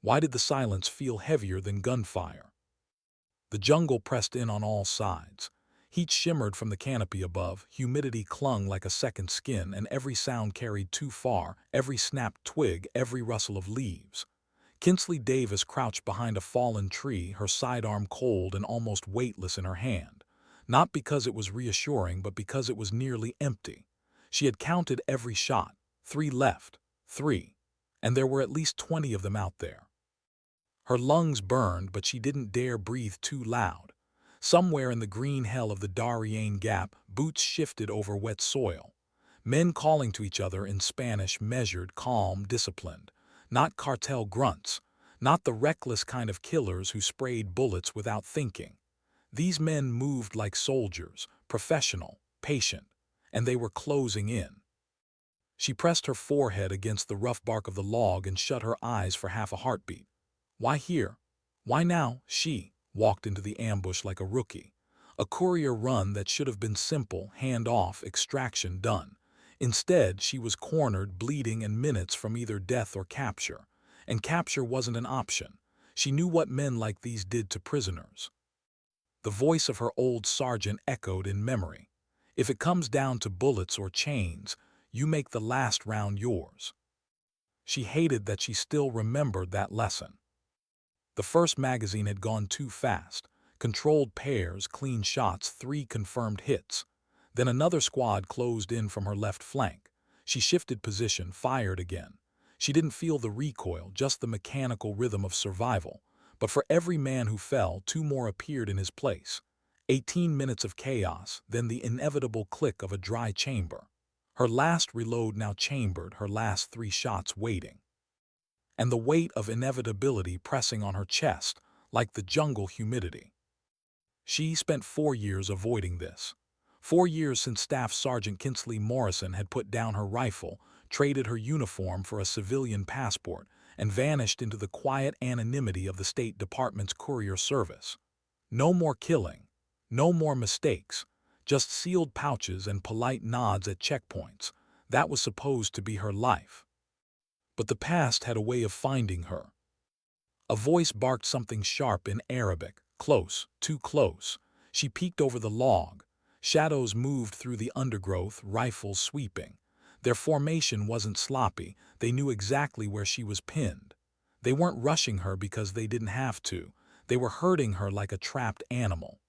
Why did the silence feel heavier than gunfire? The jungle pressed in on all sides. Heat shimmered from the canopy above, humidity clung like a second skin, and every sound carried too far, every snapped twig, every rustle of leaves. Kinsley Davis crouched behind a fallen tree, her sidearm cold and almost weightless in her hand. Not because it was reassuring, but because it was nearly empty. She had counted every shot. 3 left. 3. And there were at least 20 of them out there. Her lungs burned, but she didn't dare breathe too loud. Somewhere in the green hell of the Darien Gap, boots shifted over wet soil. Men calling to each other in Spanish, measured, calm, disciplined. Not cartel grunts. Not the reckless kind of killers who sprayed bullets without thinking. These men moved like soldiers, professional, patient, and they were closing in. She pressed her forehead against the rough bark of the log and shut her eyes for half a heartbeat. Why here? Why now? She walked into the ambush like a rookie. A courier run that should have been simple, hand-off, extraction done. Instead, she was cornered, bleeding, and minutes from either death or capture. And capture wasn't an option. She knew what men like these did to prisoners. The voice of her old sergeant echoed in memory. If it comes down to bullets or chains, you make the last round yours. She hated that she still remembered that lesson. The first magazine had gone too fast. Controlled pairs, clean shots, 3 confirmed hits. Then another squad closed in from her left flank. She shifted position, fired again. She didn't feel the recoil, just the mechanical rhythm of survival. But for every man who fell, 2 more appeared in his place. 18 minutes of chaos, then the inevitable click of a dry chamber. Her last reload now chambered, her last 3 shots waiting. And the weight of inevitability pressing on her chest, like the jungle humidity. She spent 4 years avoiding this. 4 years since Staff Sergeant Kinsley Morrison had put down her rifle, traded her uniform for a civilian passport, and vanished into the quiet anonymity of the State Department's courier service. No more killing, no more mistakes, just sealed pouches and polite nods at checkpoints. That was supposed to be her life. But the past had a way of finding her. A voice barked something sharp in Arabic, close, too close. She peeked over the log. Shadows moved through the undergrowth, rifles sweeping. Their formation wasn't sloppy, they knew exactly where she was pinned. They weren't rushing her because they didn't have to. They were herding her like a trapped animal.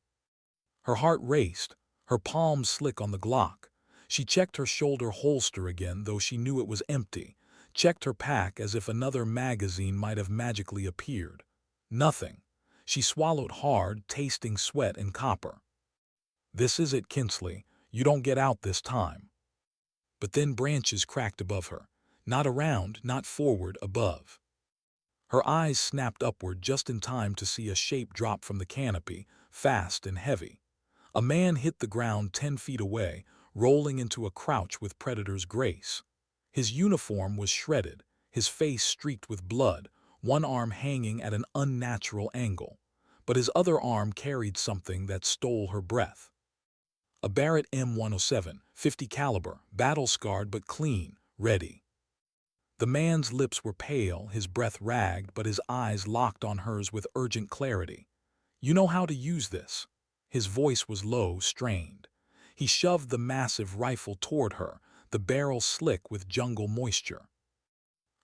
Her heart raced, her palms slick on the Glock. She checked her shoulder holster again, though she knew it was empty. Checked her pack as if another magazine might have magically appeared. Nothing. She swallowed hard, tasting sweat and copper. This is it, Kinsley. You don't get out this time. But then branches cracked above her. Not around, not forward, above. Her eyes snapped upward just in time to see a shape drop from the canopy, fast and heavy. A man hit the ground 10 feet away, rolling into a crouch with predator's grace. His uniform was shredded, his face streaked with blood, one arm hanging at an unnatural angle. But his other arm carried something that stole her breath. A Barrett M107, 50 caliber, battle-scarred but clean, ready. The man's lips were pale, his breath ragged, but his eyes locked on hers with urgent clarity. You know how to use this. His voice was low, strained. He shoved the massive rifle toward her, the barrel slick with jungle moisture.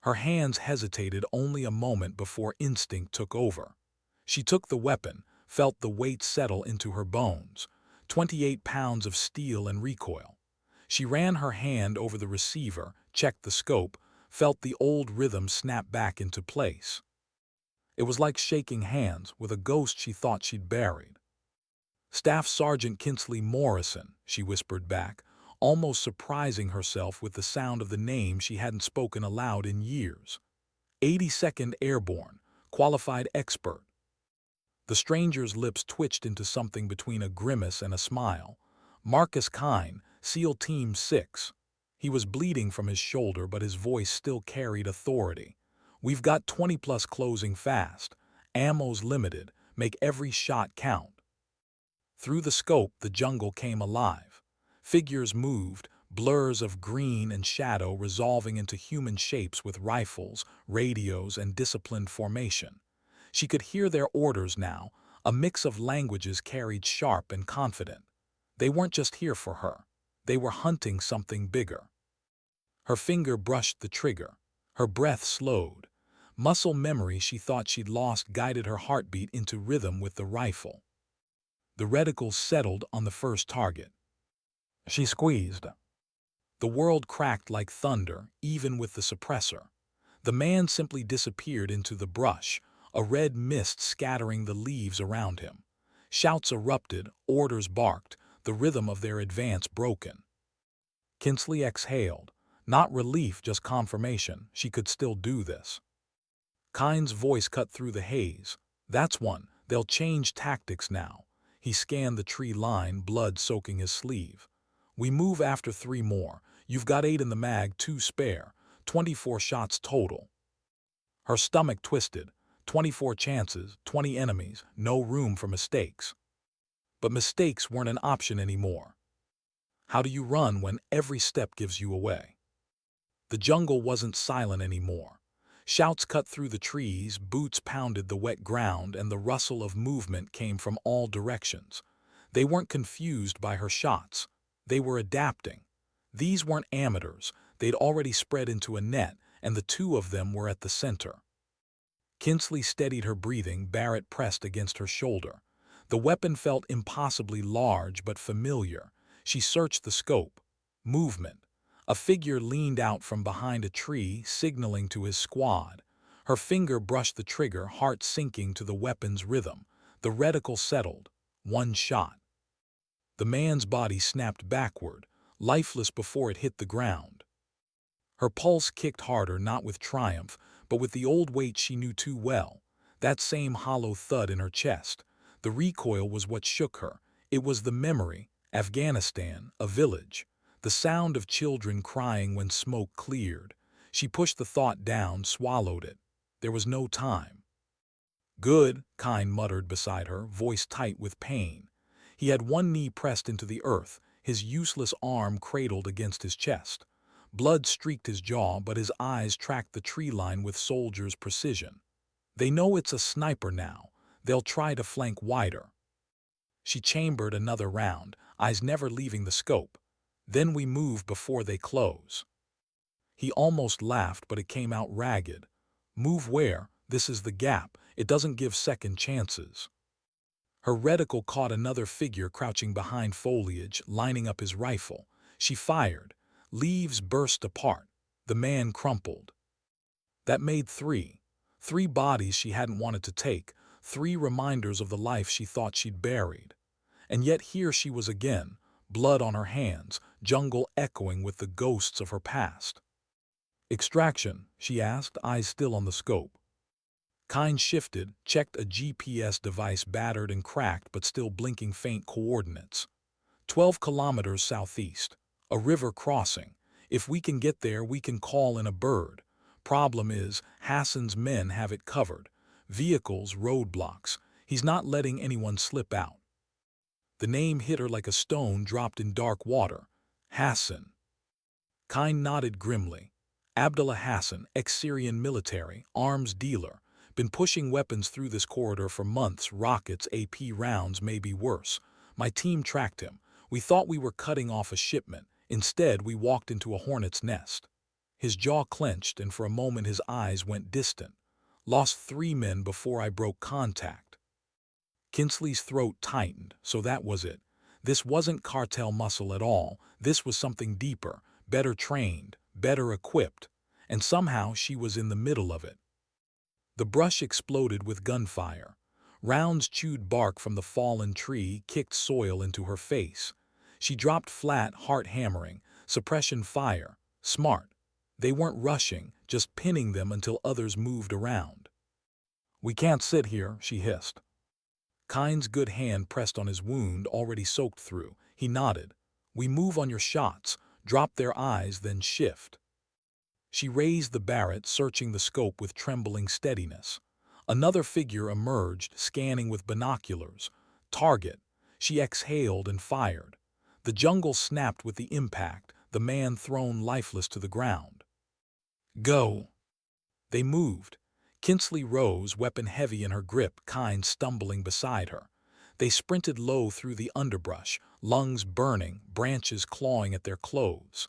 Her hands hesitated only a moment before instinct took over. She took the weapon, felt the weight settle into her bones. 28 pounds of steel and recoil. She ran her hand over the receiver, checked the scope, felt the old rhythm snap back into place. It was like shaking hands with a ghost she thought she'd buried. Staff Sergeant Kinsley Morrison, she whispered back, almost surprising herself with the sound of the name she hadn't spoken aloud in years. 82nd Airborne, qualified expert. The stranger's lips twitched into something between a grimace and a smile. Marcus Kine, SEAL Team 6. He was bleeding from his shoulder, but his voice still carried authority. We've got 20+ closing fast. Ammo's limited. Make every shot count. Through the scope, the jungle came alive. Figures moved, blurs of green and shadow resolving into human shapes with rifles, radios, and disciplined formation. She could hear their orders now, a mix of languages carried sharp and confident. They weren't just here for her. They were hunting something bigger. Her finger brushed the trigger. Her breath slowed. Muscle memory she thought she'd lost guided her heartbeat into rhythm with the rifle. The reticle settled on the first target. She squeezed. The world cracked like thunder, even with the suppressor. The man simply disappeared into the brush, a red mist scattering the leaves around him. Shouts erupted, orders barked, the rhythm of their advance broken. Kinsley exhaled. Not relief, just confirmation. She could still do this. Kine's voice cut through the haze. That's one. They'll change tactics now. He scanned the tree line, blood soaking his sleeve. We move after 3 more. You've got 8 in the mag, 2 spare. 24 shots total. Her stomach twisted. 24 chances, 20 enemies, no room for mistakes. But mistakes weren't an option anymore. How do you run when every step gives you away? The jungle wasn't silent anymore. Shouts cut through the trees, boots pounded the wet ground, and the rustle of movement came from all directions. They weren't confused by her shots. They were adapting. These weren't amateurs. They'd already spread into a net, and the 2 of them were at the center. Kinsley steadied her breathing, Barrett pressed against her shoulder. The weapon felt impossibly large but familiar. She searched the scope. Movement. A figure leaned out from behind a tree, signaling to his squad. Her finger brushed the trigger, heart sinking to the weapon's rhythm. The reticle settled. 1 shot. The man's body snapped backward, lifeless before it hit the ground. Her pulse kicked harder, not with triumph, but with the old weight she knew too well. That same hollow thud in her chest. The recoil was what shook her. It was the memory. Afghanistan, a village. The sound of children crying when smoke cleared. She pushed the thought down, swallowed it. There was no time. Good, Kine muttered beside her, voice tight with pain. He had one knee pressed into the earth, his useless arm cradled against his chest. Blood streaked his jaw, but his eyes tracked the tree line with soldier's precision. They know it's a sniper now. They'll try to flank wider. She chambered another round, eyes never leaving the scope. Then we move before they close. He almost laughed, but it came out ragged. Move where? This is the gap. It doesn't give second chances. Her reticle caught another figure crouching behind foliage, lining up his rifle. She fired. Leaves burst apart. The man crumpled. That made 3. 3 bodies she hadn't wanted to take, 3 reminders of the life she thought she'd buried. And yet here she was again, blood on her hands, jungle echoing with the ghosts of her past. Extraction, she asked, eyes still on the scope. Kine shifted, checked a GPS device battered and cracked but still blinking faint coordinates. 12 kilometers southeast. A river crossing. If we can get there, we can call in a bird. Problem is, Hassan's men have it covered. Vehicles, roadblocks. He's not letting anyone slip out. The name hit her like a stone dropped in dark water. Hassan. Kine nodded grimly. Abdullah Hassan, ex-Syrian military, arms dealer. Been pushing weapons through this corridor for months, rockets, AP rounds, maybe worse. My team tracked him. We thought we were cutting off a shipment. Instead, we walked into a hornet's nest. His jaw clenched, and for a moment his eyes went distant. Lost 3 men before I broke contact. Kinsley's throat tightened, so that was it. This wasn't cartel muscle at all. This was something deeper, better trained, better equipped. And somehow she was in the middle of it. The brush exploded with gunfire. Rounds chewed bark from the fallen tree, kicked soil into her face. She dropped flat, heart hammering. Suppression fire. Smart. They weren't rushing, just pinning them until others moved around. We can't sit here, she hissed. Kine's good hand pressed on his wound, already soaked through. He nodded. We move on your shots. Drop their eyes, then shift. She raised the Barrett, searching the scope with trembling steadiness. Another figure emerged, scanning with binoculars. Target. She exhaled and fired. The jungle snapped with the impact. the man thrown lifeless to the ground. Go! They moved. Kinsley rose, weapon heavy in her grip, Kind stumbling beside her. They sprinted low through the underbrush, lungs burning, branches clawing at their clothes.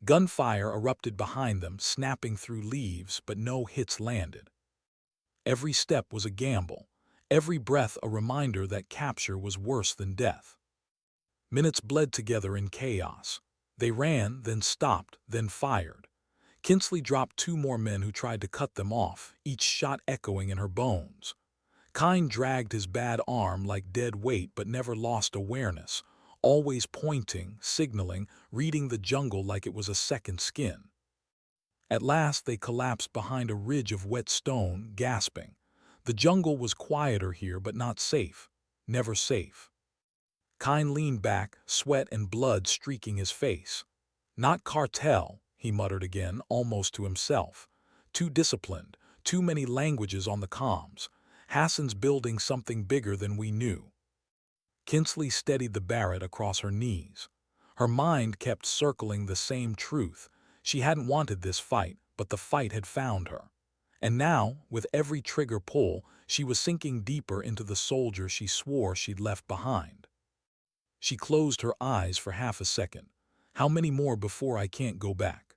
Gunfire erupted behind them, snapping through leaves, but no hits landed. Every step was a gamble, every breath a reminder that capture was worse than death. Minutes bled together in chaos. They ran, then stopped, then fired. Kinsley dropped two more men who tried to cut them off, each shot echoing in her bones. Kind dragged his bad arm like dead weight but never lost awareness, always pointing, signaling, reading the jungle like it was a second skin. At last they collapsed behind a ridge of wet stone, gasping. The jungle was quieter here but not safe, never safe. Kind leaned back, sweat and blood streaking his face. Not cartel, he muttered again, almost to himself. Too disciplined, too many languages on the comms. Hassan's building something bigger than we knew. Kinsley steadied the Barrett across her knees. Her mind kept circling the same truth. She hadn't wanted this fight, but the fight had found her. And now, with every trigger pull, she was sinking deeper into the soldier she swore she'd left behind. She closed her eyes for half a second. How many more before I can't go back?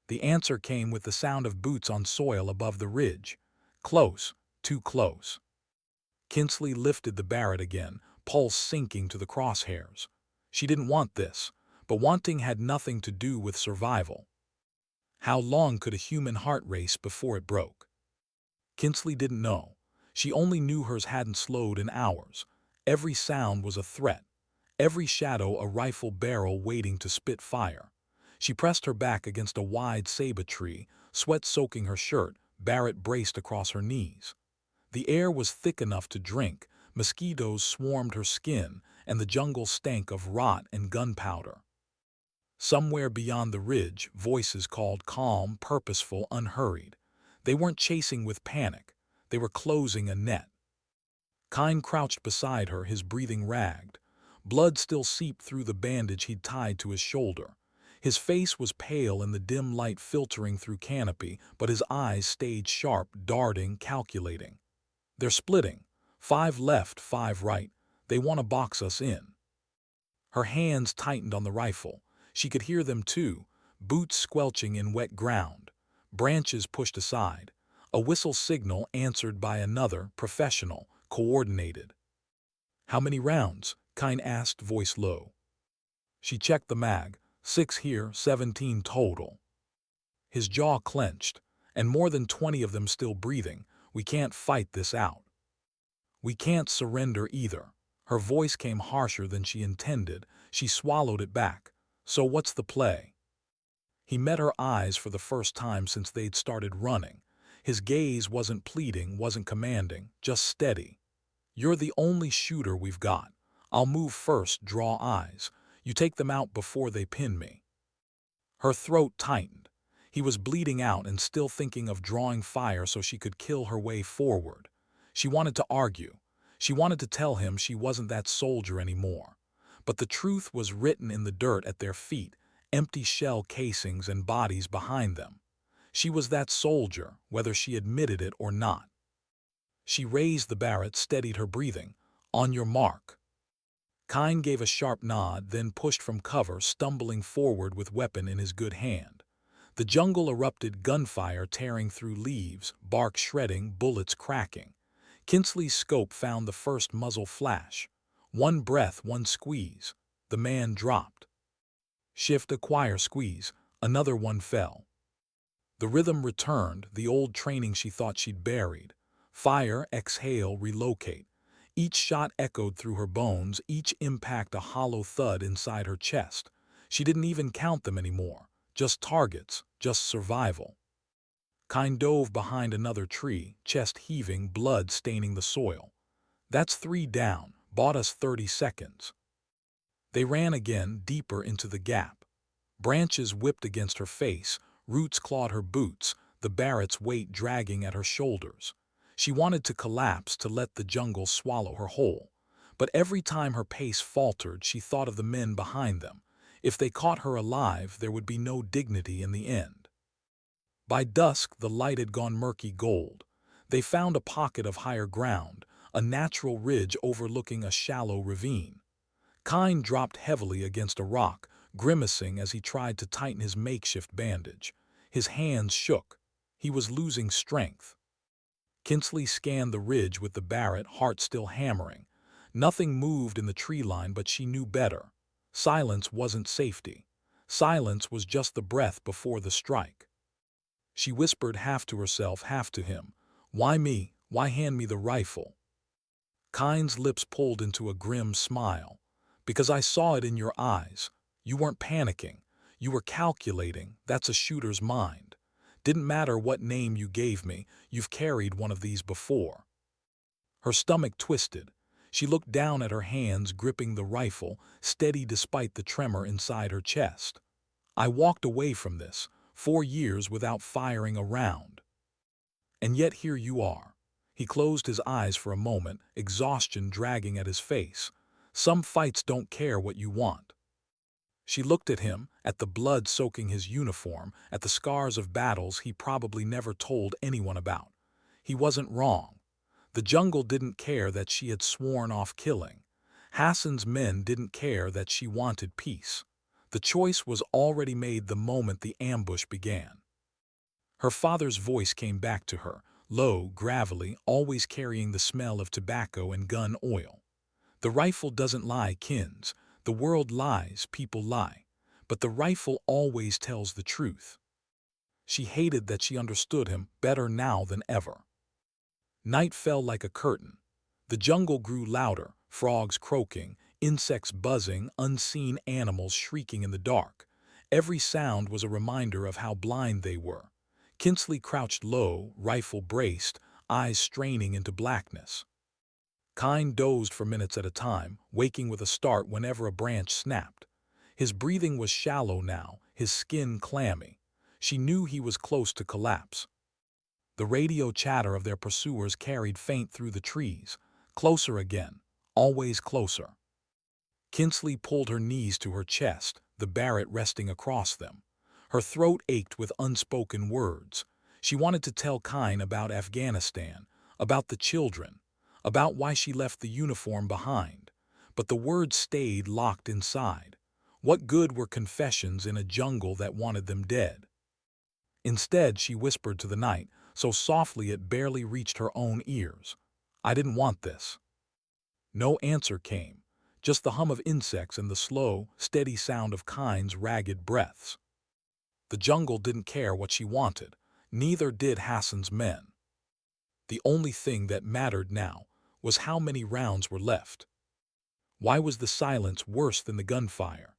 The answer came with the sound of boots on soil above the ridge. Close, too close. Kinsley lifted the Barrett again, pulse sinking to the crosshairs. She didn't want this, but wanting had nothing to do with survival. How long could a human heart race before it broke? Kinsley didn't know. She only knew hers hadn't slowed in hours. Every sound was a threat. Every shadow a rifle barrel waiting to spit fire. She pressed her back against a wide ceiba tree, sweat soaking her shirt, Barrett braced across her knees. The air was thick enough to drink, mosquitoes swarmed her skin, and the jungle stank of rot and gunpowder. Somewhere beyond the ridge, voices called calm, purposeful, unhurried. They weren't chasing with panic. They were closing a net. Kind crouched beside her, his breathing ragged. Blood still seeped through the bandage he'd tied to his shoulder. His face was pale in the dim light filtering through canopy, but his eyes stayed sharp, darting, calculating. They're splitting. 5 left, 5 right. They want to box us in. Her hands tightened on the rifle. She could hear them too, boots squelching in wet ground. Branches pushed aside. A whistle signal answered by another, professional, coordinated. How many rounds? Kind asked, voice low. She checked the mag. 6 here, 17 total. His jaw clenched, and more than 20 of them still breathing. We can't fight this out. We can't surrender either. Her voice came harsher than she intended. She swallowed it back. So what's the play? He met her eyes for the first time since they'd started running. His gaze wasn't pleading, wasn't commanding, just steady. You're the only shooter we've got. I'll move first, draw eyes. You take them out before they pin me. Her throat tightened. He was bleeding out and still thinking of drawing fire so she could kill her way forward. She wanted to argue. She wanted to tell him she wasn't that soldier anymore. But the truth was written in the dirt at their feet, empty shell casings and bodies behind them. She was that soldier, whether she admitted it or not. She raised the Barrett, steadied her breathing. On your mark. Kind gave a sharp nod, then pushed from cover, stumbling forward with weapon in his good hand. The jungle erupted, gunfire tearing through leaves, bark shredding, bullets cracking. Kinsley's scope found the first muzzle flash. One breath, one squeeze. The man dropped. Shift, acquire, squeeze. Another one fell. The rhythm returned, the old training she thought she'd buried. Fire, exhale, relocate. Each shot echoed through her bones, each impact a hollow thud inside her chest. She didn't even count them anymore. Just targets, just survival. Kind dove behind another tree, chest heaving, blood staining the soil. That's 3 down, bought us 30 seconds. They ran again, deeper into the gap. Branches whipped against her face, roots clawed her boots, the Barrett's weight dragging at her shoulders. She wanted to collapse, to let the jungle swallow her whole. But every time her pace faltered, she thought of the men behind them. If they caught her alive, there would be no dignity in the end. By dusk, the light had gone murky gold. They found a pocket of higher ground, a natural ridge overlooking a shallow ravine. Kine dropped heavily against a rock, grimacing as he tried to tighten his makeshift bandage. His hands shook. He was losing strength. Kinsley scanned the ridge with the Barrett, heart still hammering. Nothing moved in the tree line, but she knew better. Silence wasn't safety. Silence was just the breath before the strike. She whispered, half to herself, half to him, "Why me? Why hand me the rifle?" Kine's lips pulled into a grim smile. "Because I saw it in your eyes. You weren't panicking. You were calculating. That's a shooter's mind. Didn't matter what name you gave me, you've carried one of these before." Her stomach twisted. She looked down at her hands gripping the rifle, steady despite the tremor inside her chest. "I walked away from this, 4 years without firing a round. And yet here you are." He closed his eyes for a moment, exhaustion dragging at his face. "Some fights don't care what you want." She looked at him, at the blood soaking his uniform, at the scars of battles he probably never told anyone about. He wasn't wrong. The jungle didn't care that she had sworn off killing. Hassan's men didn't care that she wanted peace. The choice was already made the moment the ambush began. Her father's voice came back to her, low, gravelly, always carrying the smell of tobacco and gun oil. "The rifle doesn't lie, Kins. The world lies, people lie. But the rifle always tells the truth." She hated that she understood him better now than ever. Night fell like a curtain. The jungle grew louder, frogs croaking, insects buzzing, unseen animals shrieking in the dark. Every sound was a reminder of how blind they were. Kinsley crouched low, rifle braced, eyes straining into blackness. Kine dozed for minutes at a time, waking with a start whenever a branch snapped. His breathing was shallow now, his skin clammy. She knew he was close to collapse. The radio chatter of their pursuers carried faint through the trees. Closer again, always closer. Kinsley pulled her knees to her chest, the Barrett resting across them. Her throat ached with unspoken words. She wanted to tell Kine about Afghanistan, about the children, about why she left the uniform behind. But the words stayed locked inside. What good were confessions in a jungle that wanted them dead? Instead, she whispered to the night, so softly it barely reached her own ears, "I didn't want this." No answer came, just the hum of insects and the slow, steady sound of Kine's ragged breaths. The jungle didn't care what she wanted, neither did Hassan's men. The only thing that mattered now was how many rounds were left. Why was the silence worse than the gunfire?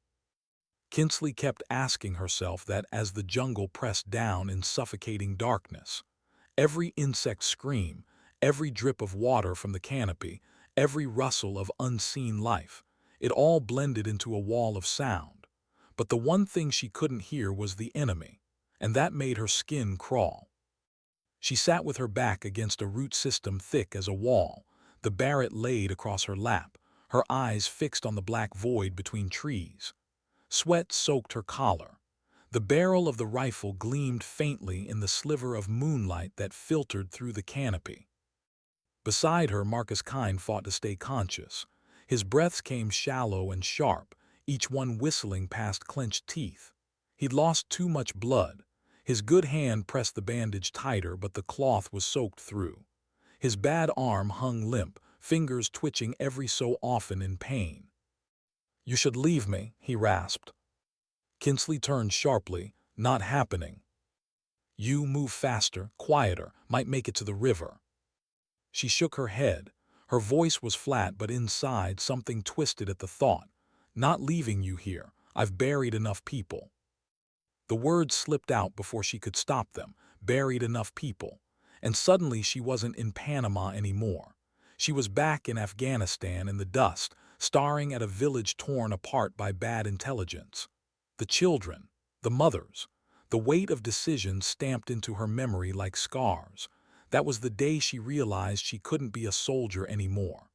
Kinsley kept asking herself that as the jungle pressed down in suffocating darkness. Every insect scream, every drip of water from the canopy, every rustle of unseen life, it all blended into a wall of sound. But the one thing she couldn't hear was the enemy, and that made her skin crawl. She sat with her back against a root system thick as a wall, the Barrett laid across her lap, her eyes fixed on the black void between trees. Sweat soaked her collar. The barrel of the rifle gleamed faintly in the sliver of moonlight that filtered through the canopy. Beside her, Marcus Kine fought to stay conscious. His breaths came shallow and sharp, each one whistling past clenched teeth. He'd lost too much blood. His good hand pressed the bandage tighter, but the cloth was soaked through. His bad arm hung limp, fingers twitching every so often in pain. "You should leave me," he rasped. Kinsley turned sharply. "Not happening." "You move faster, quieter, might make it to the river." She shook her head. Her voice was flat, but inside something twisted at the thought. "Not leaving you here. I've buried enough people." The words slipped out before she could stop them. Buried enough people. And suddenly she wasn't in Panama anymore. She was back in Afghanistan in the dust, staring at a village torn apart by bad intelligence. The children, the mothers, the weight of decisions stamped into her memory like scars. That was the day she realized she couldn't be a soldier anymore.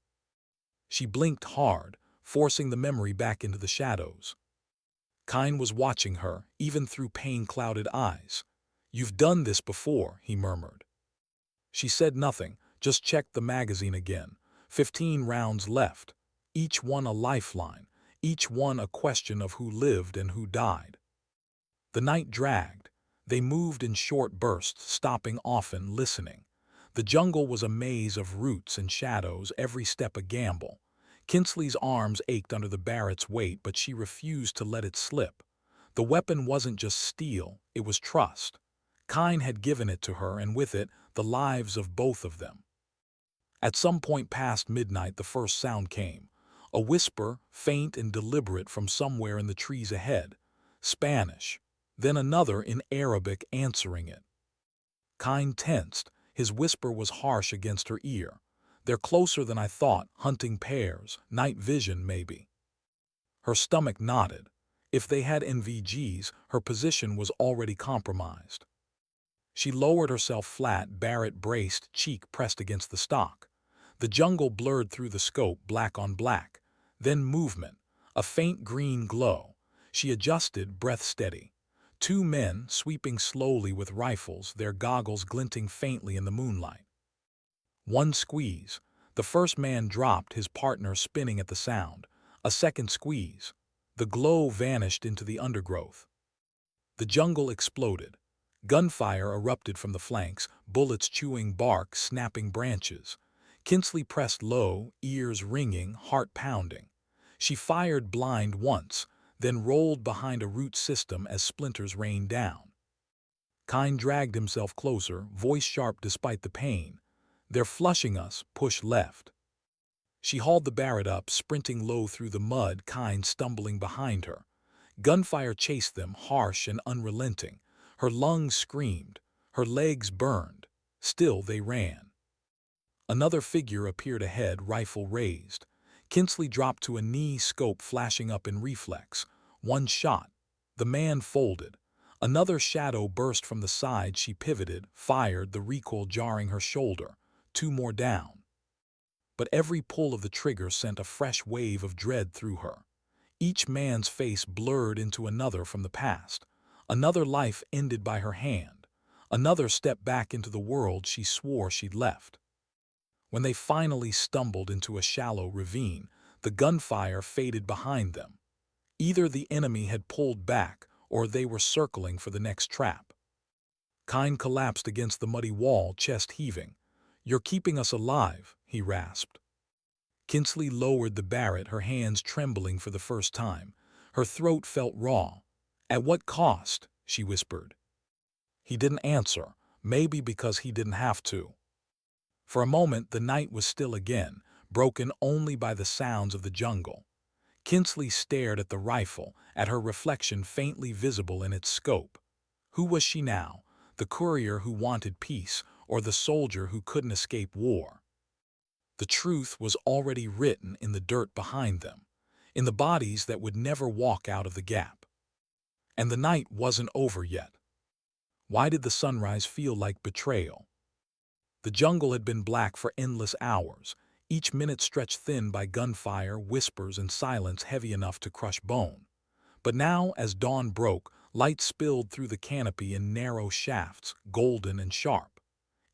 She blinked hard, forcing the memory back into the shadows. Kine was watching her, even through pain-clouded eyes. "You've done this before," he murmured. She said nothing, just checked the magazine again. 15 rounds left. Each one a lifeline, each one a question of who lived and who died. The night dragged. They moved in short bursts, stopping often, listening. The jungle was a maze of roots and shadows, every step a gamble. Kinsley's arms ached under the Barrett's weight, but she refused to let it slip. The weapon wasn't just steel, it was trust. Kine had given it to her, and with it, the lives of both of them. At some point past midnight, the first sound came. A whisper, faint and deliberate, from somewhere in the trees ahead. Spanish. Then another in Arabic answering it. Kine tensed. His whisper was harsh against her ear. "They're closer than I thought, hunting pairs, night vision maybe." Her stomach knotted. If they had NVGs, her position was already compromised. She lowered herself flat, Barrett braced, cheek pressed against the stock. The jungle blurred through the scope, black on black. Then movement, a faint green glow. She adjusted, breath steady. 2 men, sweeping slowly with rifles, their goggles glinting faintly in the moonlight. One squeeze. The first man dropped, his partner spinning at the sound. A second squeeze. The glow vanished into the undergrowth. The jungle exploded. Gunfire erupted from the flanks, bullets chewing bark, snapping branches. Kinsley pressed low, ears ringing, heart pounding. She fired blind once, then rolled behind a root system as splinters rained down. Kine dragged himself closer, voice sharp despite the pain. "They're flushing us, push left." She hauled the Barrett up, sprinting low through the mud, Kine stumbling behind her. Gunfire chased them, harsh and unrelenting. Her lungs screamed, her legs burned. Still they ran. Another figure appeared ahead, rifle raised. Kinsley dropped to a knee, scope flashing up in reflex. One shot. The man folded. Another shadow burst from the side. She pivoted, fired, the recoil jarring her shoulder. 2 more down. But every pull of the trigger sent a fresh wave of dread through her. Each man's face blurred into another from the past. Another life ended by her hand. Another step back into the world she swore she'd left. When they finally stumbled into a shallow ravine, the gunfire faded behind them. Either the enemy had pulled back, or they were circling for the next trap. Kine collapsed against the muddy wall, chest heaving. "You're keeping us alive," he rasped. Kinsley lowered the Barrett, her hands trembling for the first time. Her throat felt raw. "At what cost?" she whispered. He didn't answer, maybe because he didn't have to. For a moment the night was still again, broken only by the sounds of the jungle. Kinsley stared at the rifle, at her reflection faintly visible in its scope. Who was she now? The courier who wanted peace, or the soldier who couldn't escape war? The truth was already written in the dirt behind them, in the bodies that would never walk out of the gap. And the night wasn't over yet. Why did the sunrise feel like betrayal? The jungle had been black for endless hours, each minute stretched thin by gunfire, whispers, and silence heavy enough to crush bone. But now, as dawn broke, light spilled through the canopy in narrow shafts, golden and sharp.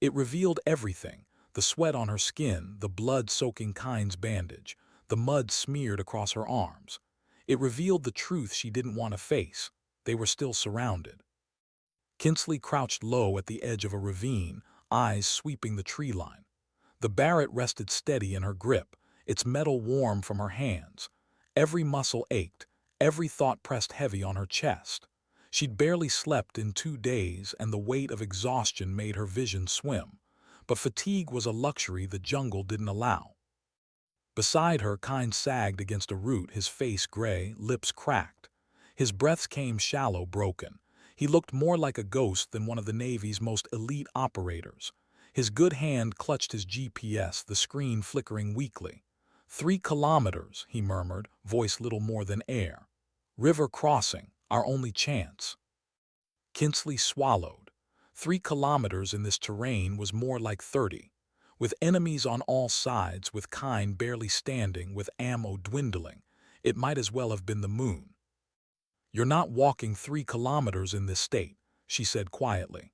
It revealed everything: the sweat on her skin, the blood soaking Kine's bandage, the mud smeared across her arms. It revealed the truth she didn't want to face. They were still surrounded. Kinsley crouched low at the edge of a ravine, eyes sweeping the tree line. The Barrett rested steady in her grip, its metal warm from her hands. Every muscle ached, every thought pressed heavy on her chest. She'd barely slept in 2 days, and the weight of exhaustion made her vision swim. But fatigue was a luxury the jungle didn't allow. Beside her, Kine sagged against a root, his face gray, lips cracked. His breaths came shallow, broken. He looked more like a ghost than one of the Navy's most elite operators. His good hand clutched his GPS, the screen flickering weakly. 3 kilometers, he murmured, voice little more than air. River crossing, our only chance. Kinsley swallowed. 3 kilometers in this terrain was more like 30. With enemies on all sides, with Kine barely standing, with ammo dwindling, it might as well have been the moon. "You're not walking 3 kilometers in this state," she said quietly.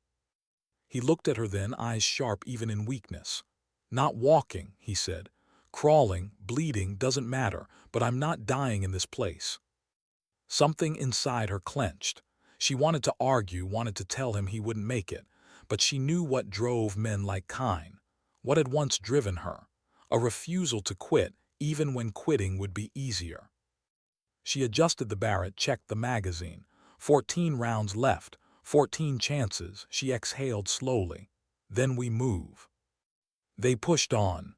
He looked at her then, eyes sharp even in weakness. "Not walking," he said. "Crawling, bleeding, doesn't matter, but I'm not dying in this place." Something inside her clenched. She wanted to argue, wanted to tell him he wouldn't make it, but she knew what drove men like Kine, what had once driven her, a refusal to quit even when quitting would be easier. She adjusted the Barrett, checked the magazine. 14 rounds left, 14 chances. She exhaled slowly. "Then we move." They pushed on.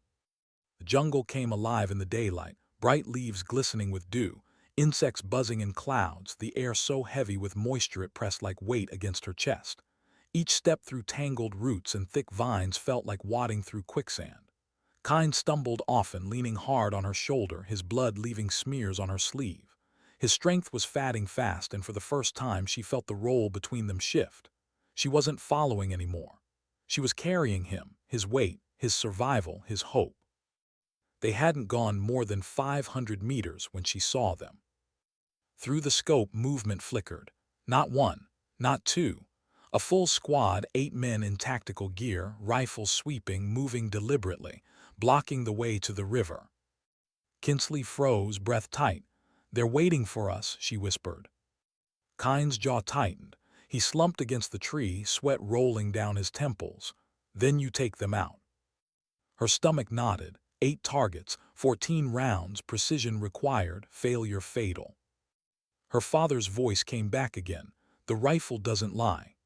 The jungle came alive in the daylight, bright leaves glistening with dew, insects buzzing in clouds, the air so heavy with moisture it pressed like weight against her chest. Each step through tangled roots and thick vines felt like wading through quicksand. Kine stumbled often, leaning hard on her shoulder, his blood leaving smears on her sleeve. His strength was fading fast, and for the first time she felt the role between them shift. She wasn't following anymore. She was carrying him, his weight, his survival, his hope. They hadn't gone more than 500 meters when she saw them. Through the scope, movement flickered. Not one, not two. A full squad, 8 men in tactical gear, rifles sweeping, moving deliberately, blocking the way to the river. Kinsley froze, breath tight. "They're waiting for us," she whispered. Kine's jaw tightened. He slumped against the tree, sweat rolling down his temples. "Then you take them out." Her stomach nodded. 8 targets, 14 rounds, precision required, failure fatal. Her father's voice came back again. "The rifle doesn't lie."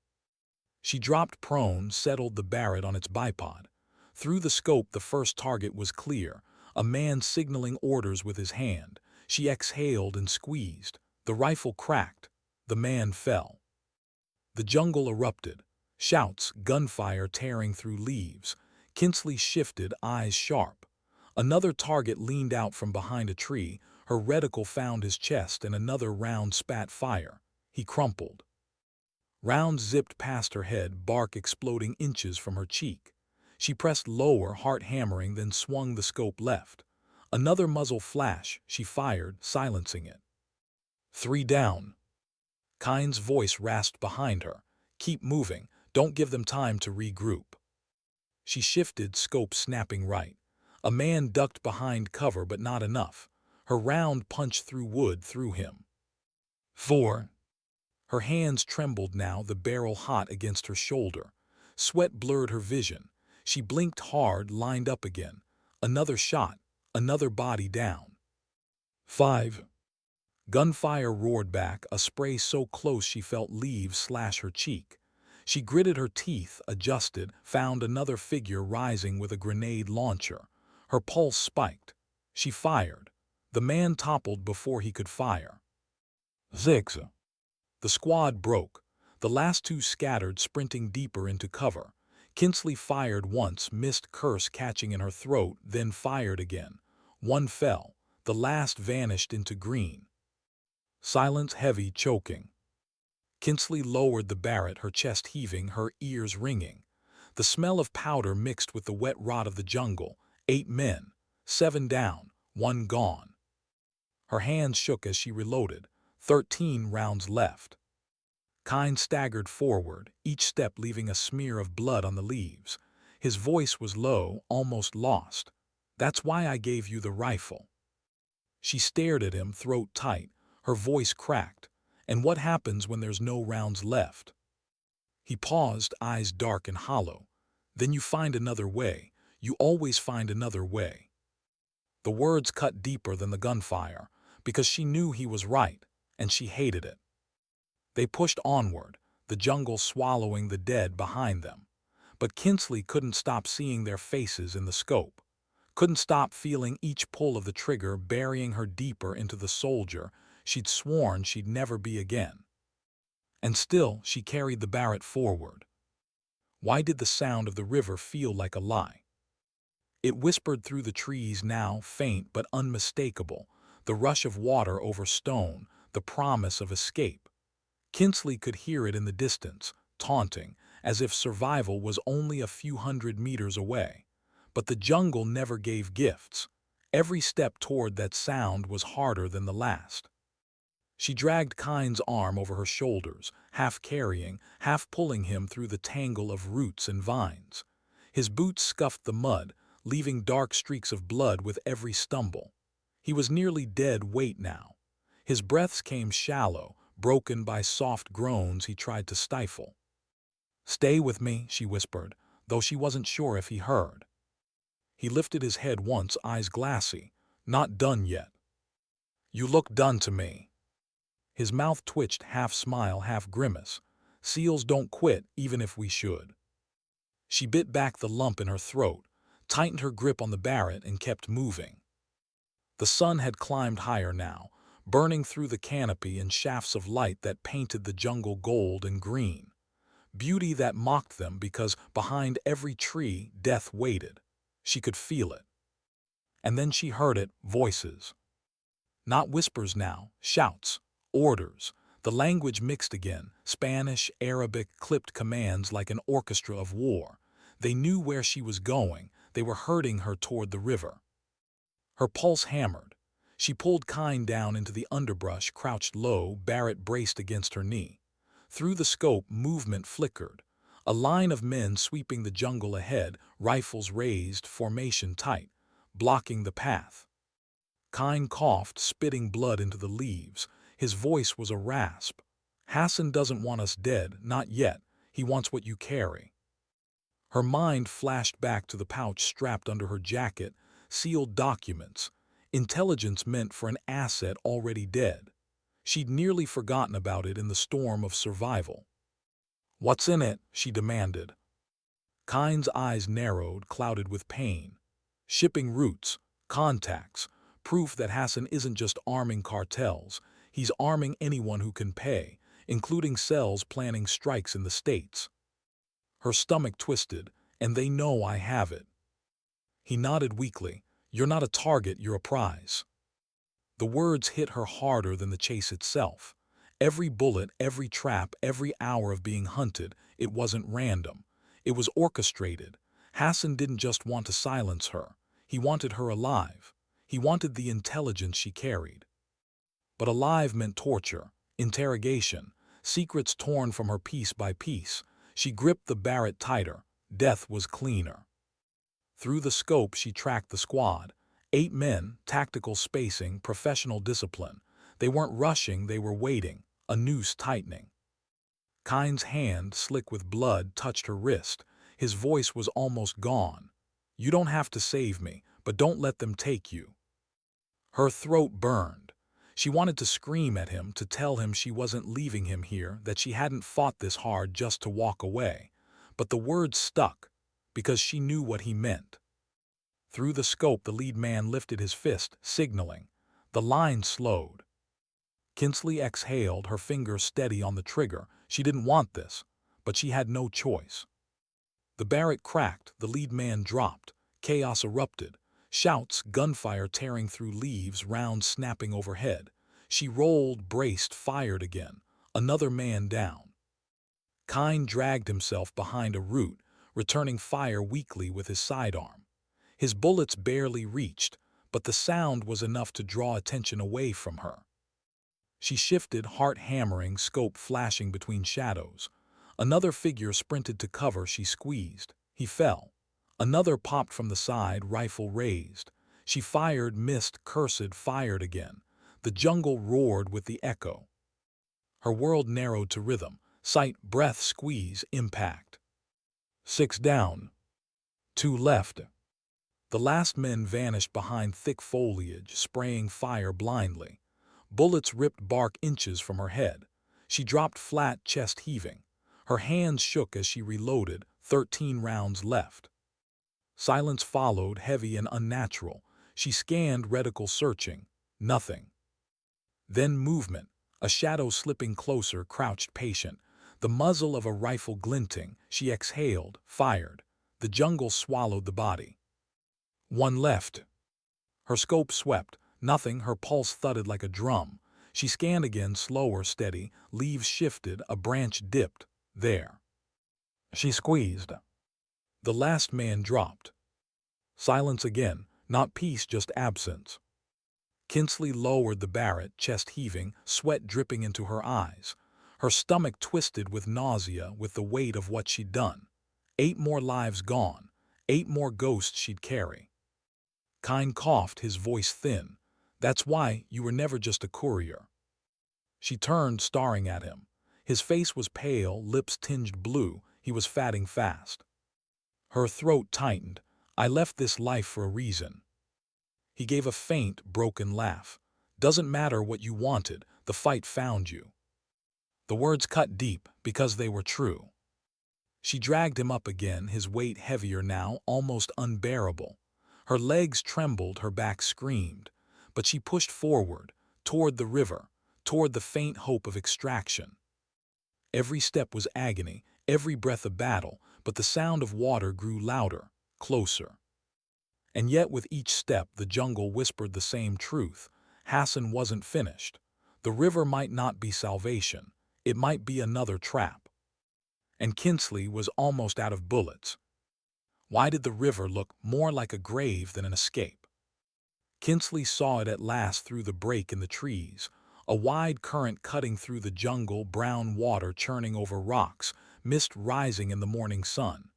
She dropped prone, settled the Barrett on its bipod. Through the scope, the first target was clear, a man signaling orders with his hand. She exhaled and squeezed. The rifle cracked. The man fell. The jungle erupted. Shouts, gunfire tearing through leaves. Kinsley shifted, eyes sharp. Another target leaned out from behind a tree. Her reticle found his chest, and another round spat fire. He crumpled. Rounds zipped past her head, bark exploding inches from her cheek. She pressed lower, heart hammering, then swung the scope left. Another muzzle flash. She fired, silencing it. 3 down. Kine's voice rasped behind her. "Keep moving. Don't give them time to regroup." She shifted, scope snapping right. A man ducked behind cover, but not enough. Her round punched through wood, through him. 4. Her hands trembled now, the barrel hot against her shoulder. Sweat blurred her vision. She blinked hard, lined up again. Another shot, another body down. 5. Gunfire roared back, a spray so close she felt leaves slash her cheek. She gritted her teeth, adjusted, found another figure rising with a grenade launcher. Her pulse spiked. She fired. The man toppled before he could fire. 6. The squad broke. The last 2 scattered, sprinting deeper into cover. Kinsley fired once, missed, curse catching in her throat, then fired again. 1 fell. The last vanished into green. Silence heavy, choking. Kinsley lowered the Barrett, her chest heaving, her ears ringing. The smell of powder mixed with the wet rot of the jungle. 8 men. 7 down. 1 gone. Her hands shook as she reloaded. 13 rounds left. Kine staggered forward, each step leaving a smear of blood on the leaves. His voice was low, almost lost. "That's why I gave you the rifle." She stared at him, throat tight. Her voice cracked. "And what happens when there's no rounds left?" He paused, eyes dark and hollow. "Then you find another way. You always find another way." The words cut deeper than the gunfire, because she knew he was right, and she hated it. They pushed onward, the jungle swallowing the dead behind them. But Kinsley couldn't stop seeing their faces in the scope, couldn't stop feeling each pull of the trigger burying her deeper into the soldier she'd sworn she'd never be again. And still she carried the Barrett forward. Why did the sound of the river feel like a lie? It whispered through the trees now, faint but unmistakable, the rush of water over stone, the promise of escape. Kinsley could hear it in the distance, taunting, as if survival was only a few hundred meters away. But the jungle never gave gifts. Every step toward that sound was harder than the last. She dragged Kind's arm over her shoulders, half carrying, half pulling him through the tangle of roots and vines. His boots scuffed the mud, leaving dark streaks of blood with every stumble. He was nearly dead weight now. His breaths came shallow, broken by soft groans he tried to stifle. "Stay with me," she whispered, though she wasn't sure if he heard. He lifted his head once, eyes glassy. "Not done yet." "You look done to me." His mouth twitched, half smile, half grimace. "Seals don't quit, even if we should." She bit back the lump in her throat, tightened her grip on the Barrett, and kept moving. The sun had climbed higher now, burning through the canopy in shafts of light that painted the jungle gold and green. Beauty that mocked them because behind every tree death waited. She could feel it. And then she heard it, voices. Not whispers now, shouts, orders. The language mixed again, Spanish, Arabic, clipped commands like an orchestra of war. They knew where she was going. They were herding her toward the river. Her pulse hammered. She pulled Kind down into the underbrush, crouched low, Barrett braced against her knee. Through the scope, movement flickered. A line of men sweeping the jungle ahead, rifles raised, formation tight, blocking the path. Kind coughed, spitting blood into the leaves. His voice was a rasp. "Hassan doesn't want us dead, not yet. He wants what you carry." Her mind flashed back to the pouch strapped under her jacket, sealed documents, intelligence meant for an asset already dead. She'd nearly forgotten about it in the storm of survival. "What's in it?" she demanded. Kind's eyes narrowed, clouded with pain. "Shipping routes, contacts, proof that Hassan isn't just arming cartels, he's arming anyone who can pay, including cells planning strikes in the States." Her stomach twisted. "And they know I have it." He nodded weakly. "You're not a target, you're a prize." The words hit her harder than the chase itself. Every bullet, every trap, every hour of being hunted, it wasn't random. It was orchestrated. Hassan didn't just want to silence her. He wanted her alive. He wanted the intelligence she carried. But alive meant torture, interrogation, secrets torn from her piece by piece. She gripped the Barrett tighter. Death was cleaner. Through the scope she tracked the squad. 8 men, tactical spacing, professional discipline. They weren't rushing, they were waiting, a noose tightening. Kind's hand, slick with blood, touched her wrist. His voice was almost gone. "You don't have to save me, but don't let them take you." Her throat burned. She wanted to scream at him, to tell him she wasn't leaving him here, that she hadn't fought this hard just to walk away. But the words stuck, because she knew what he meant. Through the scope, the lead man lifted his fist, signaling. The line slowed. Kinsley exhaled, her finger steady on the trigger. She didn't want this, but she had no choice. The Barrett cracked, the lead man dropped. Chaos erupted. Shouts, gunfire tearing through leaves, rounds snapping overhead. She rolled, braced, fired again. Another man down. Kind dragged himself behind a root, returning fire weakly with his sidearm. His bullets barely reached, but the sound was enough to draw attention away from her. She shifted, heart hammering, scope flashing between shadows. Another figure sprinted to cover, she squeezed. He fell. Another popped from the side, rifle raised. She fired, missed, cursed, fired again. The jungle roared with the echo. Her world narrowed to rhythm. Sight, breath, squeeze, impact. 6 down. 2 left. The last men vanished behind thick foliage, spraying fire blindly. Bullets ripped bark inches from her head. She dropped flat, chest heaving. Her hands shook as she reloaded, 13 rounds left. Silence followed, heavy and unnatural. She scanned, reticle searching. Nothing. Then movement, a shadow slipping closer, crouched patient. The muzzle of a rifle glinting. She exhaled, fired. The jungle swallowed the body. 1 left. Her scope swept. Nothing, her pulse thudded like a drum. She scanned again, slower, steady. Leaves shifted, a branch dipped. There. She squeezed. The last man dropped. Silence again, not peace, just absence. Kinsley lowered the Barrett, chest heaving, sweat dripping into her eyes. Her stomach twisted with nausea with the weight of what she'd done. 8 more lives gone, 8 more ghosts she'd carry. Kine coughed, his voice thin. That's why you were never just a courier. She turned, staring at him. His face was pale, lips tinged blue. He was fatting fast. Her throat tightened. I left this life for a reason. He gave a faint, broken laugh. Doesn't matter what you wanted, the fight found you. The words cut deep because they were true. She dragged him up again, his weight heavier now, almost unbearable. Her legs trembled, her back screamed. But she pushed forward, toward the river, toward the faint hope of extraction. Every step was agony, every breath a battle, but the sound of water grew louder, closer. And yet with each step the jungle whispered the same truth. Hassan wasn't finished. The river might not be salvation. It might be another trap. And Kinsley was almost out of bullets. Why did the river look more like a grave than an escape? Kinsley saw it at last through the break in the trees, a wide current cutting through the jungle, brown water churning over rocks, mist rising in the morning sun.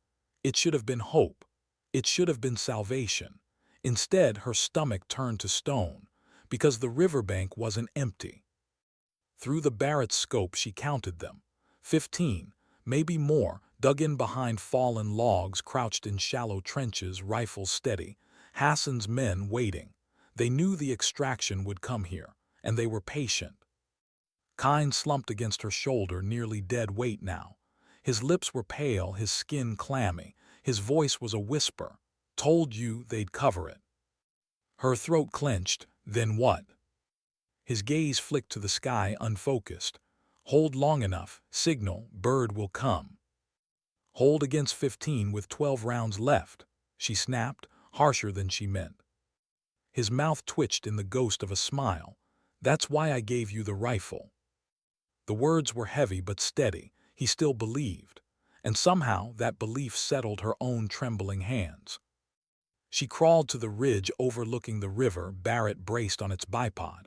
It should have been hope. It should have been salvation. Instead, her stomach turned to stone, because the riverbank wasn't empty. Through the Barrett's scope she counted them. 15, maybe more, dug in behind fallen logs, crouched in shallow trenches, rifles steady. Hassan's men waiting. They knew the extraction would come here, and they were patient. Kine slumped against her shoulder, nearly dead weight now. His lips were pale, his skin clammy. His voice was a whisper. Told you they'd cover it. Her throat clenched. Then what? His gaze flicked to the sky, unfocused. Hold long enough, signal, bird will come. Hold against 15 with 12 rounds left, she snapped, harsher than she meant. His mouth twitched in the ghost of a smile. That's why I gave you the rifle. The words were heavy but steady. He still believed. And somehow that belief settled her own trembling hands. She crawled to the ridge overlooking the river, Barrett braced on its bipod.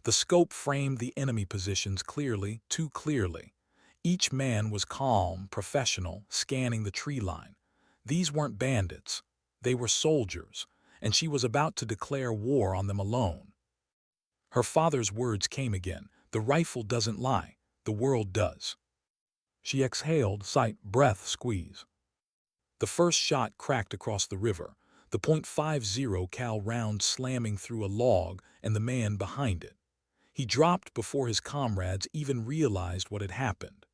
The scope framed the enemy positions clearly, too clearly. Each man was calm, professional, scanning the tree line. These weren't bandits. They were soldiers, and she was about to declare war on them alone. Her father's words came again. The rifle doesn't lie. The world does. She exhaled, sight, breath, squeeze. The first shot cracked across the river, the .50 cal round slamming through a log and the man behind it. He dropped before his comrades even realized what had happened.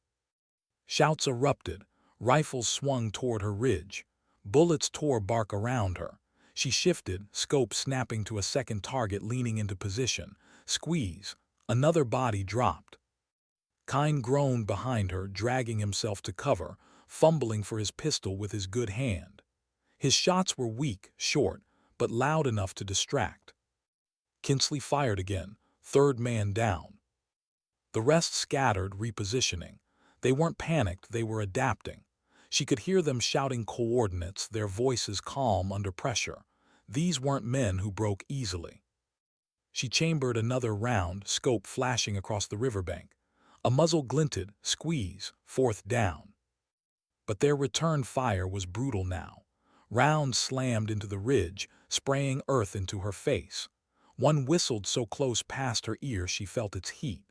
Shouts erupted, rifles swung toward her ridge. Bullets tore bark around her. She shifted, scope snapping to a second target, leaning into position. Squeeze. Another body dropped. Kine groaned behind her, dragging himself to cover, fumbling for his pistol with his good hand. His shots were weak, short, but loud enough to distract. Kinsley fired again, third man down. The rest scattered, repositioning. They weren't panicked, they were adapting. She could hear them shouting coordinates, their voices calm under pressure. These weren't men who broke easily. She chambered another round, scope flashing across the riverbank. A muzzle glinted, squeeze, fourth down. But their return fire was brutal now. Rounds slammed into the ridge, spraying earth into her face. One whistled so close past her ear she felt its heat.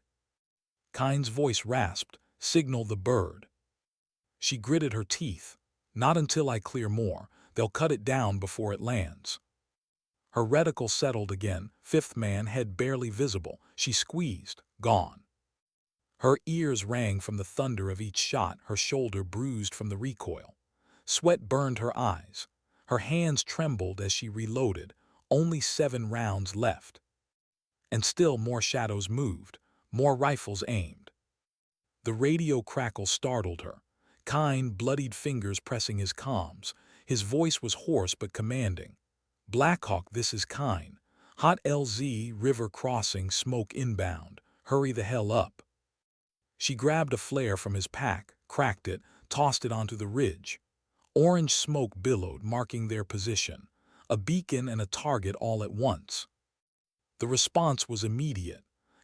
Kine's voice rasped, signal the bird. She gritted her teeth. Not until I clear more. They'll cut it down before it lands. Her reticle settled again, fifth man, head barely visible. She squeezed, gone. Her ears rang from the thunder of each shot, her shoulder bruised from the recoil. Sweat burned her eyes. Her hands trembled as she reloaded. Only 7 rounds left. And still more shadows moved, more rifles aimed. The radio crackle startled her. Kine, bloodied fingers pressing his comms. His voice was hoarse but commanding. Blackhawk, this is Kine. Hot LZ, river crossing, smoke inbound. Hurry the hell up. She grabbed a flare from his pack, cracked it, tossed it onto the ridge. Orange smoke billowed, marking their position. A beacon and a target all at once. The response was immediate.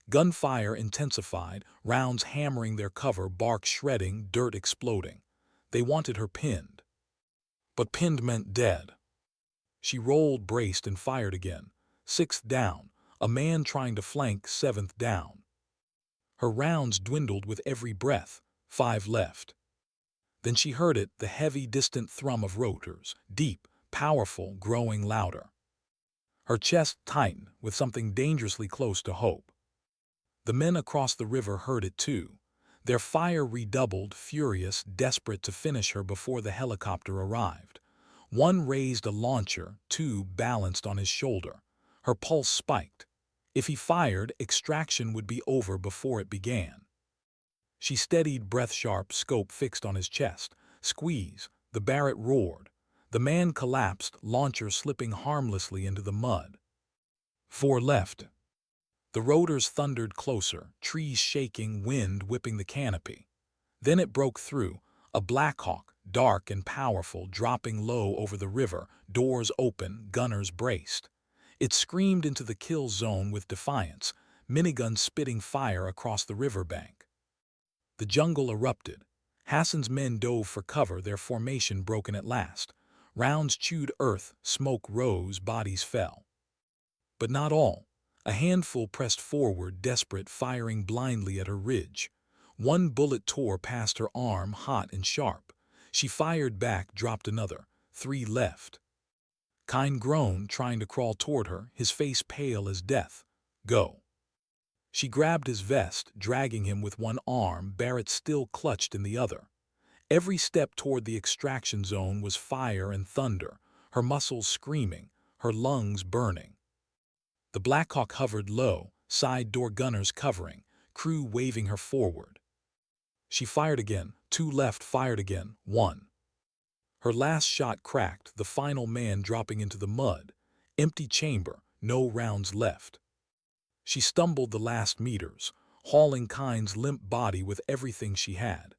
Gunfire intensified, rounds hammering their cover, bark shredding, dirt exploding. They wanted her pinned. But pinned meant dead. She rolled, braced, and fired again. Sixth down. A man trying to flank, seventh down. Her rounds dwindled with every breath. 5 left. Then she heard it, the heavy, distant thrum of rotors, deep, powerful, growing louder. Her chest tightened with something dangerously close to hope. The men across the river heard it too. Their fire redoubled, furious, desperate to finish her before the helicopter arrived. One raised a launcher, two balanced on his shoulder. Her pulse spiked. If he fired, extraction would be over before it began. She steadied, breath-sharp, scope fixed on his chest. Squeeze. The Barrett roared. The man collapsed, launcher slipping harmlessly into the mud. 4 left. The rotors thundered closer, trees shaking, wind whipping the canopy. Then it broke through, a Blackhawk, dark and powerful, dropping low over the river, doors open, gunners braced. It screamed into the kill zone with defiance, miniguns spitting fire across the riverbank. The jungle erupted. Hassan's men dove for cover, their formation broken at last. Rounds chewed earth, smoke rose, bodies fell. But not all. A handful pressed forward, desperate, firing blindly at her ridge. One bullet tore past her arm, hot and sharp. She fired back, dropped another. 3 left. Kine groaned, trying to crawl toward her, his face pale as death. Go. She grabbed his vest, dragging him with one arm, Barrett still clutched in the other. Every step toward the extraction zone was fire and thunder, her muscles screaming, her lungs burning. The Blackhawk hovered low, side door gunners covering, crew waving her forward. She fired again, 2 left, fired again, 1. Her last shot cracked, the final man dropping into the mud. Empty chamber, no rounds left. She stumbled the last meters, hauling Kine's limp body with everything she had.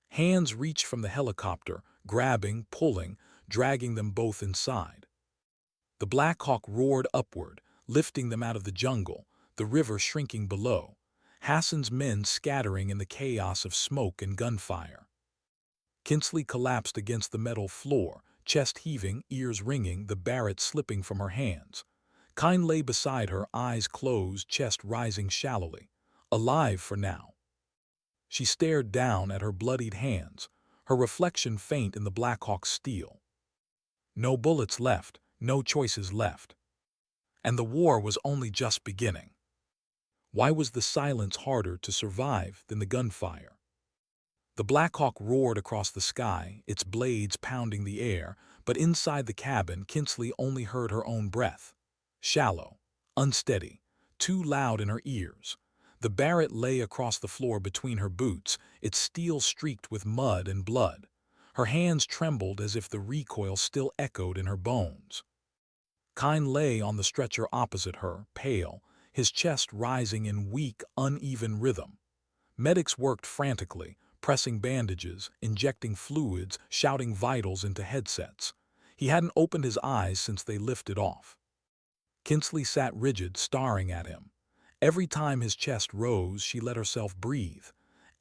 Hands reached from the helicopter, grabbing, pulling, dragging them both inside. The Blackhawk roared upward, lifting them out of the jungle, the river shrinking below, Hassan's men scattering in the chaos of smoke and gunfire. Kinsley collapsed against the metal floor, chest heaving, ears ringing, the Barrett slipping from her hands. Kine lay beside her, eyes closed, chest rising shallowly, alive for now. She stared down at her bloodied hands, her reflection faint in the Blackhawk's steel. No bullets left, no choices left. And the war was only just beginning. Why was the silence harder to survive than the gunfire? The Blackhawk roared across the sky, its blades pounding the air, but inside the cabin, Kinsley only heard her own breath. Shallow, unsteady, too loud in her ears. The Barrett lay across the floor between her boots, its steel streaked with mud and blood. Her hands trembled as if the recoil still echoed in her bones. Kine lay on the stretcher opposite her, pale, his chest rising in weak, uneven rhythm. Medics worked frantically, pressing bandages, injecting fluids, shouting vitals into headsets. He hadn't opened his eyes since they lifted off. Kinsley sat rigid, staring at him. Every time his chest rose, she let herself breathe.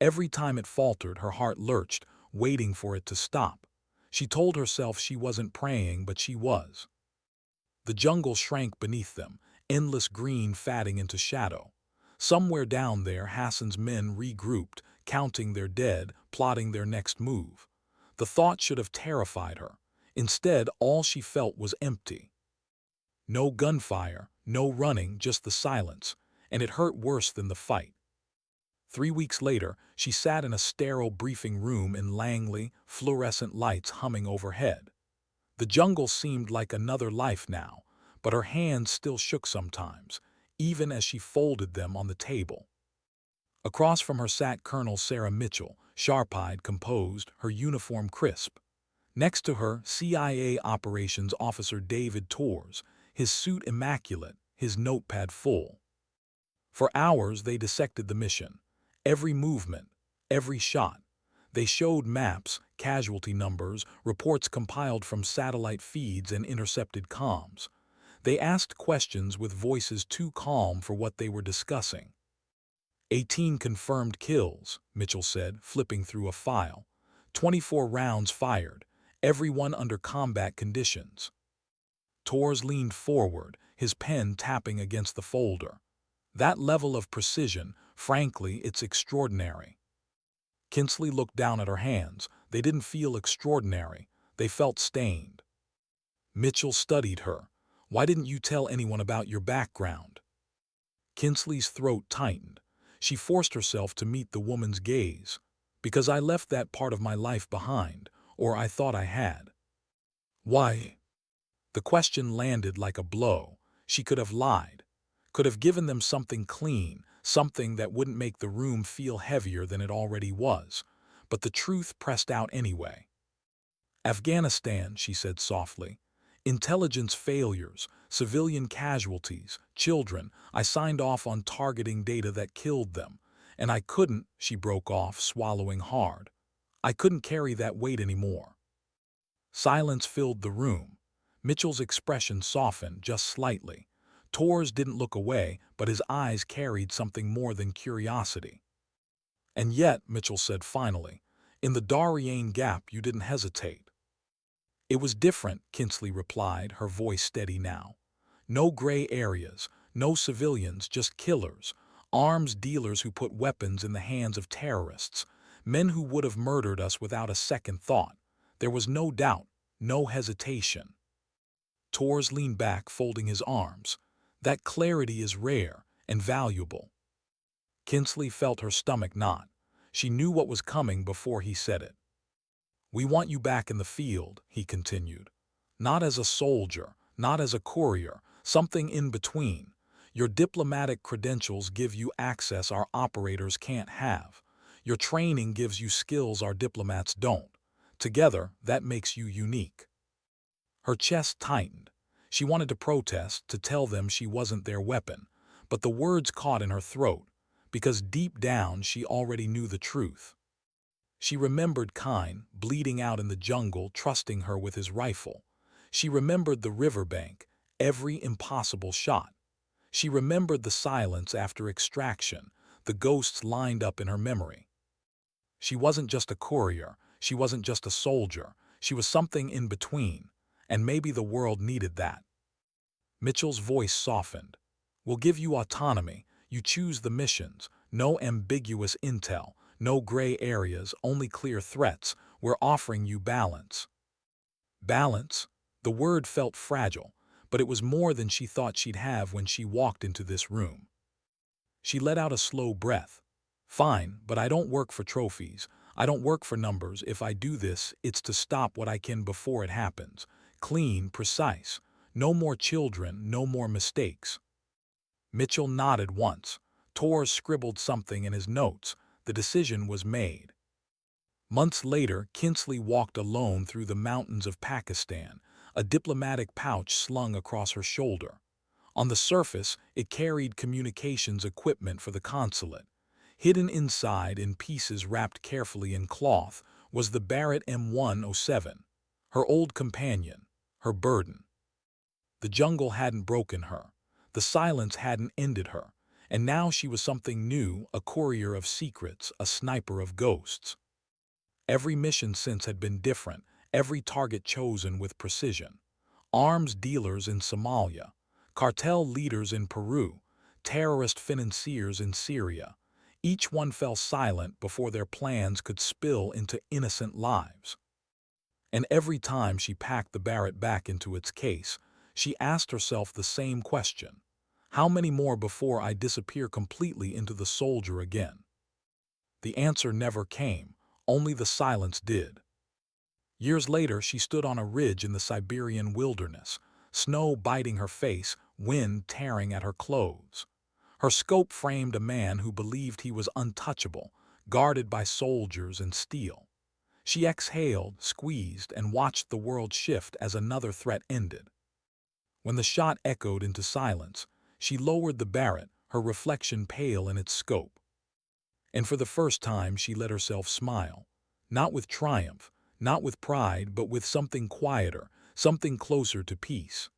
Every time it faltered, her heart lurched, waiting for it to stop. She told herself she wasn't praying, but she was. The jungle shrank beneath them, endless green fatting into shadow. Somewhere down there, Hassan's men regrouped, counting their dead, plotting their next move. The thought should have terrified her. Instead, all she felt was empty. No gunfire, no running, just the silence, and it hurt worse than the fight. 3 weeks later, she sat in a sterile briefing room in Langley, fluorescent lights humming overhead. The jungle seemed like another life now, but her hands still shook sometimes, even as she folded them on the table. Across from her sat Colonel Sarah Mitchell, sharp-eyed, composed, her uniform crisp. Next to her, CIA Operations Officer David Torres, his suit immaculate, his notepad full. For hours they dissected the mission. Every movement, every shot. They showed maps, casualty numbers, reports compiled from satellite feeds and intercepted comms. They asked questions with voices too calm for what they were discussing. 18 confirmed kills, Mitchell said, flipping through a file. 24 rounds fired, everyone under combat conditions. Torres leaned forward, his pen tapping against the folder. That level of precision, frankly, it's extraordinary. Kinsley looked down at her hands. They didn't feel extraordinary. They felt stained. Mitchell studied her. Why didn't you tell anyone about your background? Kinsley's throat tightened. She forced herself to meet the woman's gaze. Because I left that part of my life behind, or I thought I had. Why? The question landed like a blow. She could have lied. Could have given them something clean, something that wouldn't make the room feel heavier than it already was. But the truth pressed out anyway. Afghanistan, she said softly. Intelligence failures, civilian casualties, children. I signed off on targeting data that killed them. And I couldn't, she broke off, swallowing hard. I couldn't carry that weight anymore. Silence filled the room. Mitchell's expression softened just slightly. Torres didn't look away, but his eyes carried something more than curiosity. And yet, Mitchell said finally, in the Darien Gap you didn't hesitate. It was different, Kinsley replied, her voice steady now. No gray areas, no civilians, just killers, arms dealers who put weapons in the hands of terrorists, men who would have murdered us without a second thought. There was no doubt, no hesitation. Torres leaned back, folding his arms. That clarity is rare and valuable. Kinsley felt her stomach knot. She knew what was coming before he said it. We want you back in the field, he continued. Not as a soldier, not as a courier, something in between. Your diplomatic credentials give you access our operators can't have. Your training gives you skills our diplomats don't. Together, that makes you unique. Her chest tightened. She wanted to protest, to tell them she wasn't their weapon, but the words caught in her throat, because deep down she already knew the truth. She remembered Kine, bleeding out in the jungle, trusting her with his rifle. She remembered the riverbank, every impossible shot. She remembered the silence after extraction, the ghosts lined up in her memory. She wasn't just a courier, she wasn't just a soldier, she was something in between, and maybe the world needed that. Mitchell's voice softened. We'll give you autonomy, you choose the missions, no ambiguous intel, no gray areas, only clear threats. We're offering you balance. Balance? The word felt fragile, but it was more than she thought she'd have when she walked into this room. She let out a slow breath. Fine, but I don't work for trophies. I don't work for numbers. If I do this, it's to stop what I can before it happens. Clean, precise. No more children, no more mistakes. Mitchell nodded once. Torres scribbled something in his notes. The decision was made. Months later, Kinsley walked alone through the mountains of Pakistan, a diplomatic pouch slung across her shoulder. On the surface, it carried communications equipment for the consulate. Hidden inside, in pieces wrapped carefully in cloth, was the Barrett M107, her old companion, her burden. The jungle hadn't broken her. The silence hadn't ended her. And now she was something new, a courier of secrets, a sniper of ghosts. Every mission since had been different, every target chosen with precision. Arms dealers in Somalia, cartel leaders in Peru, terrorist financiers in Syria. Each one fell silent before their plans could spill into innocent lives. And every time she packed the Barrett back into its case, she asked herself the same question. How many more before I disappear completely into the soldier again? The answer never came, only the silence did. Years later, she stood on a ridge in the Siberian wilderness, snow biting her face, wind tearing at her clothes. Her scope framed a man who believed he was untouchable, guarded by soldiers and steel. She exhaled, squeezed, and watched the world shift as another threat ended. When the shot echoed into silence, she lowered the Barrett, her reflection pale in its scope. And for the first time she let herself smile, not with triumph, not with pride, but with something quieter, something closer to peace.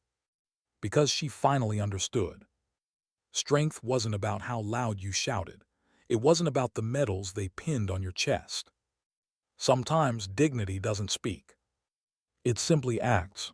because she finally understood. Strength wasn't about how loud you shouted. It wasn't about the medals they pinned on your chest. Sometimes dignity doesn't speak. It simply acts.